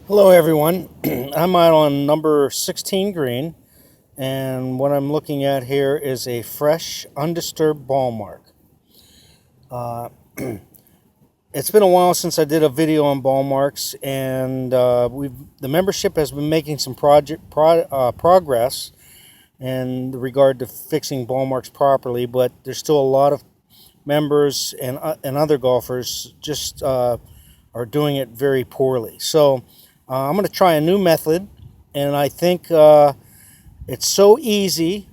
Hello everyone, I'm out on number 16 green, and what I'm looking at here is a fresh, undisturbed ball mark. It's been a while since I did a video on ball marks, and the membership has been making some progress in regard to fixing ball marks properly, but there's still a lot of members and other golfers just are doing it very poorly. So I'm going to try a new method, and I think it's so easy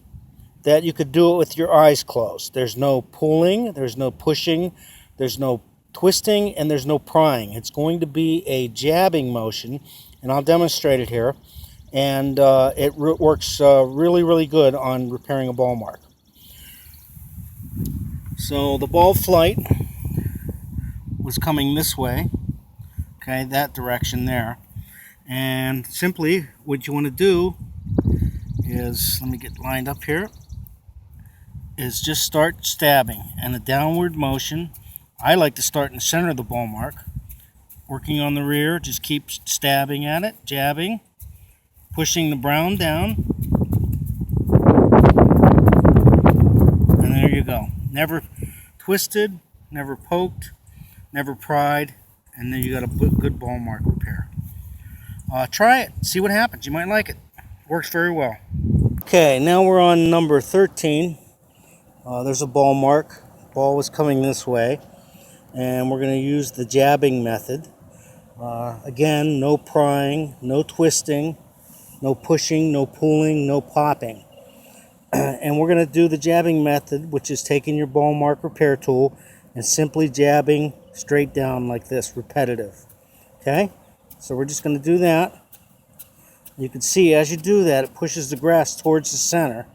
that you could do it with your eyes closed. There's no pulling, there's no pushing, there's no twisting, and there's no prying. It's going to be a jabbing motion, and I'll demonstrate it here. And it works really, really good on repairing a ball mark. So the ball flight was coming this way, okay, that direction there. And simply what you want to do is, let me get lined up here, is just start stabbing and a downward motion. I like to start in the center of the ball mark, working on the rear. Just keep stabbing at it, jabbing, pushing the brown down, and there you go. Never twisted, never poked, never pried, and then you got a good ball mark repair. Try it, see what happens. You might like it. Works very well. Okay, now we're on number 13. There's a ball mark. Ball was coming this way, and we're going to use the jabbing method. Again, no prying, no twisting, no pushing, no pulling, no popping. And we're going to do the jabbing method, which is taking your ball mark repair tool and simply jabbing straight down like this, repetitive. Okay? So we're just going to do that. You can see as you do that, it pushes the grass towards the center,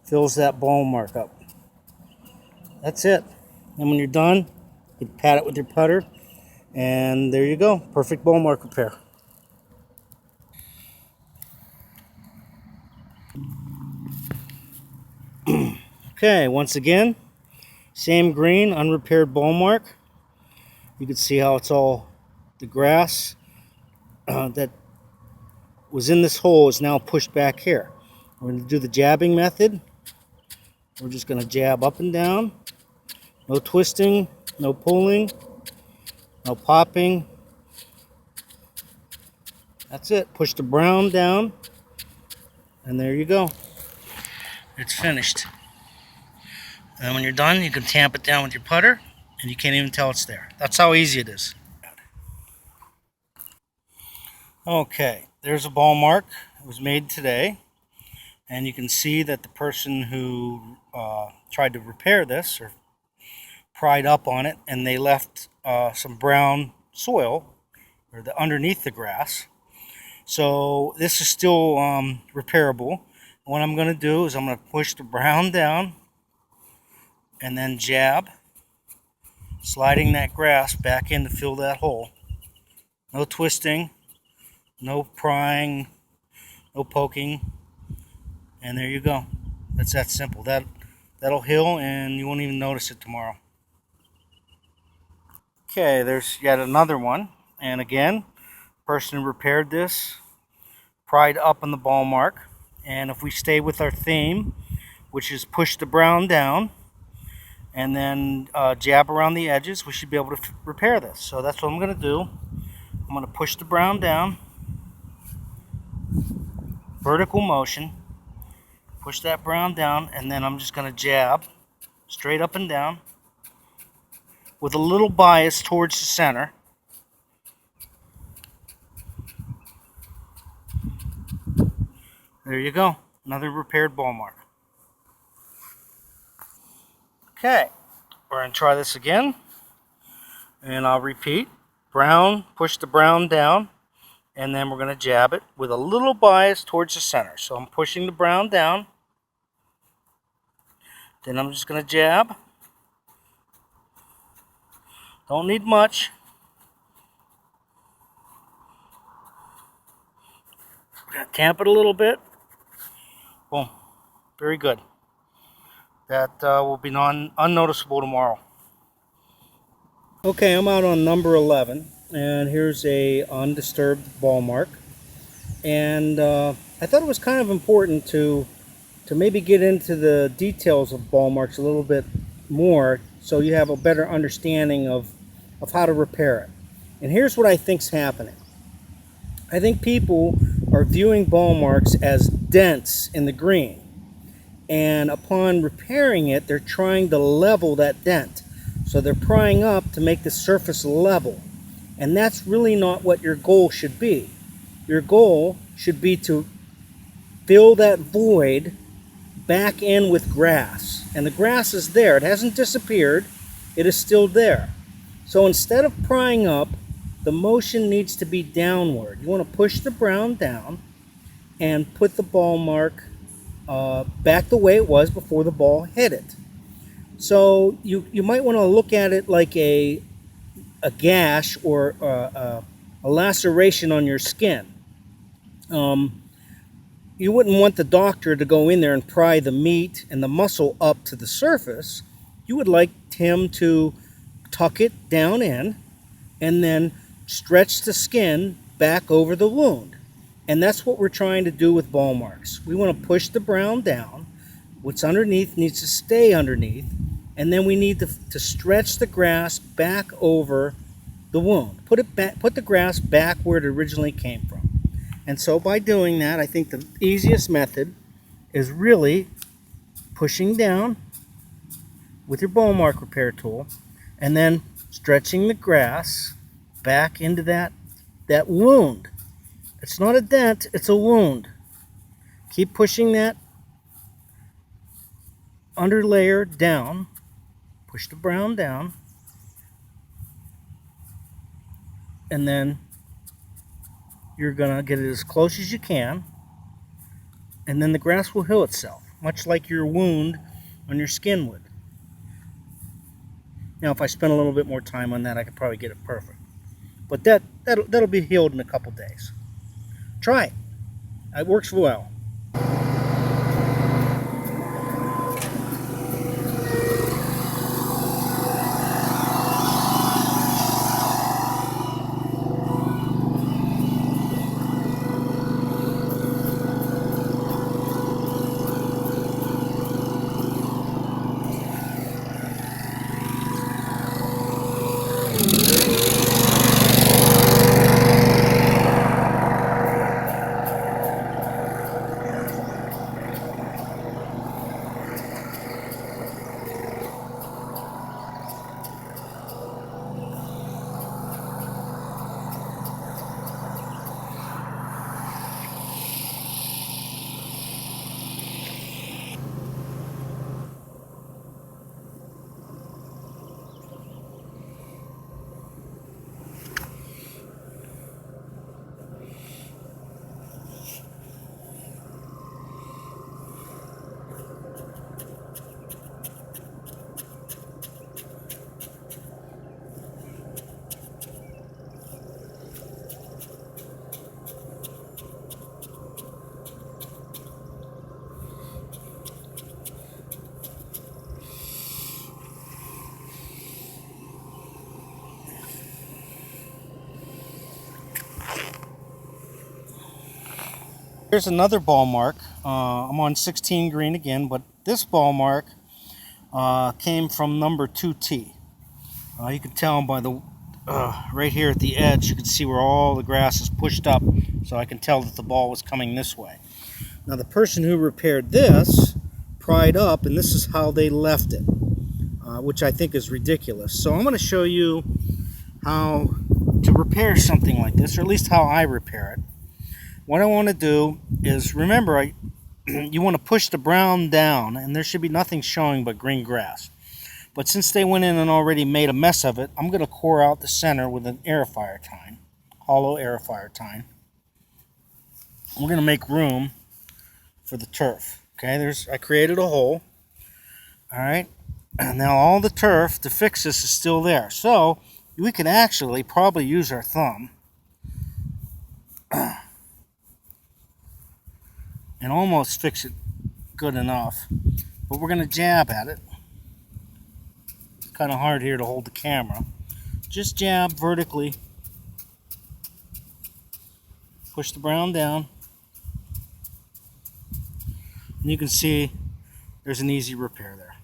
fills that ball mark up. That's it. And when you're done, you pat it with your putter, and there you go. Perfect ball mark repair. Okay, once again, same green, unrepaired ball mark. You can see how it's all, the grass that was in this hole is now pushed back here. We're going to do the jabbing method. We're just going to jab up and down. No twisting, no pulling, no popping. That's it. Push the brown down, and there you go. It's finished. And then when you're done, you can tamp it down with your putter, and you can't even tell it's there. That's how easy it is. Okay, there's a ball mark. It was made today, and you can see that the person who tried to repair this or pried up on it, and they left some brown soil or underneath the grass. So this is still repairable. What I'm going to do is I'm going to push the brown down and then jab, sliding that grass back in to fill that hole. No twisting, no prying, no poking, and there you go. That's that simple. That'll heal, and you won't even notice it tomorrow. Okay, there's yet another one, and again, person who repaired this pried up on the ball mark, and if we stay with our theme, which is push the brown down and then jab around the edges, we should be able to repair this. So that's what I'm going to do. I'm going to push the brown down, vertical motion, push that brown down, and then I'm just going to jab straight up and down with a little bias towards the center. There you go, another repaired ball mark. Okay, we're going to try this again, and I'll repeat. Brown, push the brown down, and then we're going to jab it with a little bias towards the center. So I'm pushing the brown down, then I'm just going to jab. Don't need much. We're going to tamp it a little bit. Boom. Very good. That will be unnoticeable tomorrow. Okay, I'm out on number 11, And here's a undisturbed ball mark. And I thought it was kind of important to maybe get into the details of ball marks a little bit more so you have a better understanding of how to repair it. And here's what I think's happening. I think people are viewing ball marks as dents in the green. And upon repairing it, they're trying to level that dent. So they're prying up to make the surface level. And that's really not what your goal should be. Your goal should be to fill that void back in with grass. And the grass is there. It hasn't disappeared. It is still there. So instead of prying up, the motion needs to be downward. You want to push the brown down and put the ball mark back the way it was before the ball hit it. So you might want to look at it like a gash or a laceration on your skin. You wouldn't want the doctor to go in there and pry the meat and the muscle up to the surface. You would like him to tuck it down in and then stretch the skin back over the wound. And that's what we're trying to do with ball marks. We want to push the brown down. What's underneath needs to stay underneath. And then we need to stretch the grass back over the wound. Put the grass back where it originally came from. And so by doing that, I think the easiest method is really pushing down with your ball mark repair tool and then stretching the grass back into that wound. It's not a dent, it's a wound. Keep pushing that under layer down. Push the brown down. And then you're going to get it as close as you can. And then the grass will heal itself, much like your wound on your skin would. Now, if I spend a little bit more time on that, I could probably get it perfect. But that'll be healed in a couple days. Try it. It works well. Here's another ball mark. I'm on 16 green again, but this ball mark came from number 2T. You can tell by the right here at the edge, you can see where all the grass is pushed up, so I can tell that the ball was coming this way. Now the person who repaired this pried up, and this is how they left it, which I think is ridiculous. So I'm going to show you how to repair something like this, or at least how I repair it. What I want to do is, remember, you want to push the brown down, and there should be nothing showing but green grass. But since they went in and already made a mess of it, I'm going to core out the center with an air fire tine, hollow air fire tine. We're going to make room for the turf. Okay, I created a hole. All right, and now all the turf to fix this is still there. So we can actually probably use our thumb and almost fix it good enough. But we're going to jab at it. It's kind of hard here to hold the camera. Just jab vertically Push the brown down. And you can see there's an easy repair there.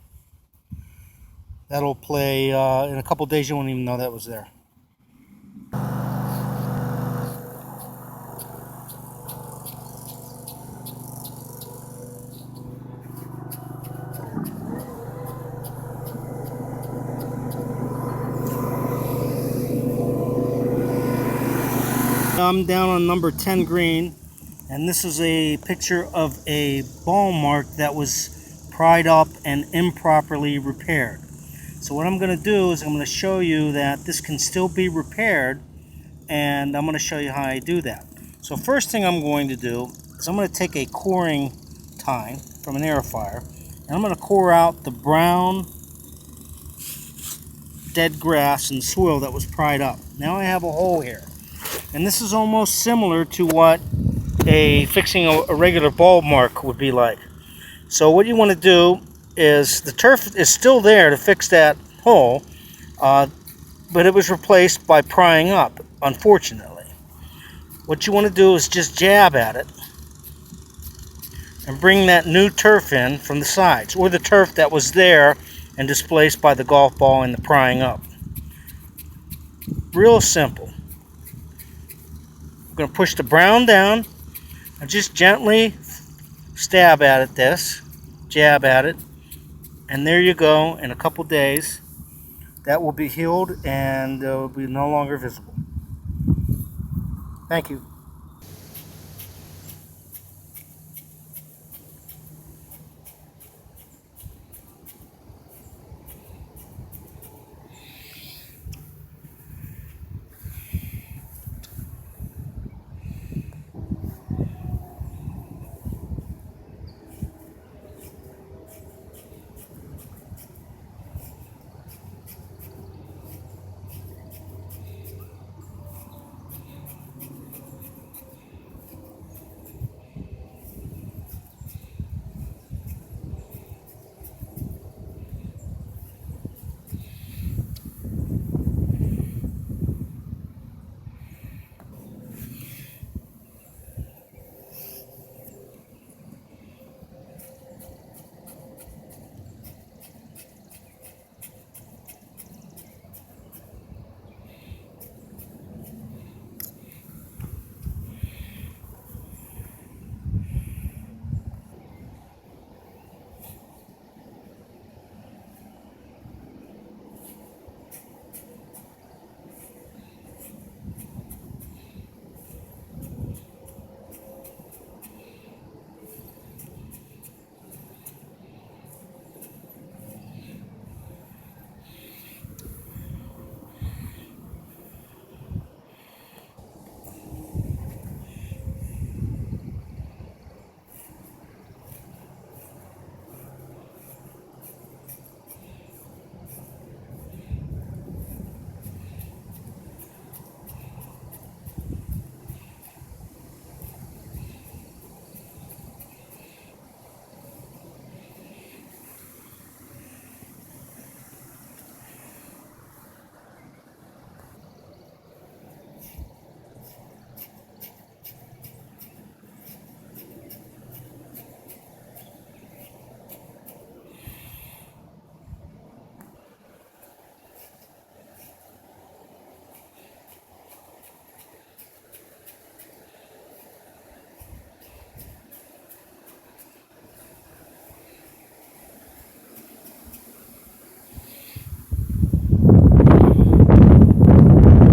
That'll play in a couple days. You won't even know that was there. I'm down on number 10 green, and this is a picture of a ball mark that was pried up and improperly repaired. So what I'm going to do is I'm going to show you that this can still be repaired, and I'm going to show you how I do that. So first thing I'm going to do is I'm going to take a coring tine from an aerifier, and I'm going to core out the brown dead grass and soil that was pried up. Now I have a hole here. And this is almost similar to what fixing a regular ball mark would be like. So what you want to do is, the turf is still there to fix that hole, but it was replaced by prying up, unfortunately. What you want to do is just jab at it and bring that new turf in from the sides, or the turf that was there and displaced by the golf ball and the prying up. Real simple. I'm going to push the brown down and just gently stab at it, jab at it, and there you go. In a couple days that will be healed and will be no longer visible. Thank you.